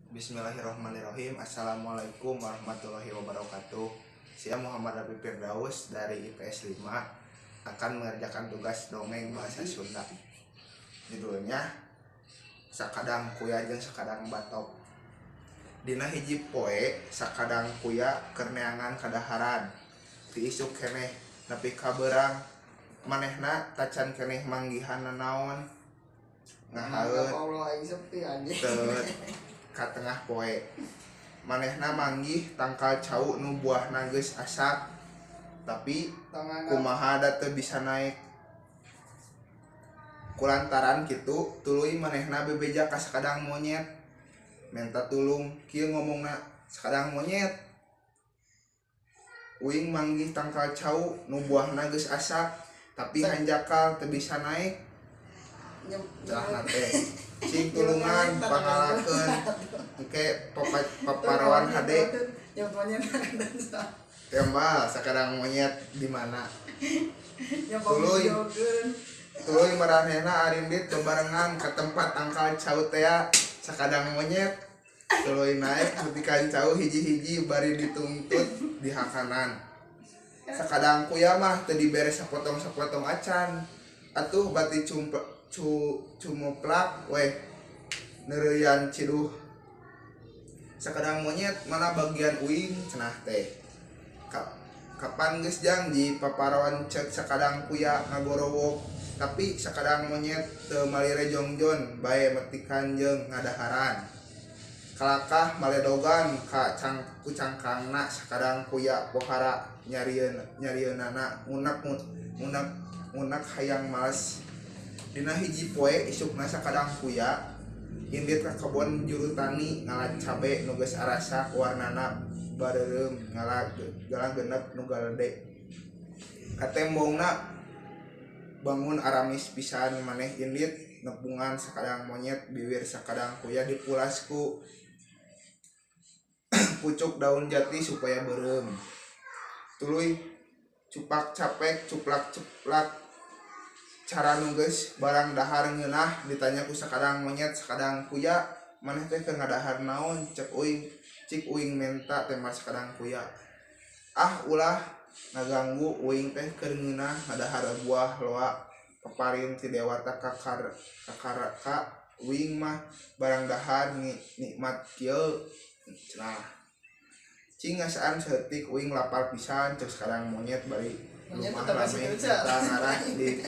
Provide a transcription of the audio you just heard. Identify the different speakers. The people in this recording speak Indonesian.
Speaker 1: Bismillahirrahmanirrahim. Assalamualaikum warahmatullahi wabarakatuh. Saya Muhammad Rabi Firdaus dari IPS 5 akan mengerjakan tugas dongeng bahasa Sunda. Judulnya Sakadang Kuya jeung Sakadang Batok. Dina hiji poe sakadang kuya keur neangan kadaharan. Ti isuk keneh nepi ka beurang manehna tacan keneh manggihan nanaon ngahaeut ka tengah poe manehna manggih tangkal cau nu buahna geus asak tapi kumaha da teu bisa naik kulantaran kitu tuluy manehna bebeja ka sakadang monyet minta tulung kieu ngomongna sakadang monyet uing manggih tangkal cau nu buahna geus asak tapi hanjakal teu bisa naik cenah teh cing tulungan pangalakeun engke paparoan hade tembal sakadang monyet di mana tuluy maranehna arindit bebarengan ke tempat tangkal cau teh sakadang monyet tuluy naik hutikan cau hiji-hiji bari dituntut di hakanan sakadang kuya mah teu dibere sapotong-sapotong acan atuh bati cumuplak weh neureyan ciduh sakadang monyet mana bagian uing cenah teh kapan geus janji paparoan cek sakadang kuya ngagorowok tapi sakadang monyet teu malire jongjon bae metikan jeung ngadaharan kalakah maledogan ka cangkangna sakadang kuya pohara nyarieunana ngunak hayang males. Dina hiji poe isukna sakadang kuya indit ka kebon juru tani ngalat cabe nu geus arasak warnana bareureum galang genep nu galede katembongna bangun aramis pisan maneh indit nepungan sakadang monyet bibir sakadang kuya dipulasku pucuk daun jati supaya beureum tuluy cupak capek cuplak cara nunggeus barang dahar ngeunah ditanya ku sakadang monyet sakadang kuya maneh teh keur ngadahar naon cik uing menta tema sakadang kuya ulah ngaganggu uing teh keur ngeunah ngadahar buah loa paparin ti dewata kakaraka uing mah barang dahar nikmat kieu cenah cing ngasaan saeutik uing lapar pisan cek sakadang monyet bari rumah rame kita ngarah di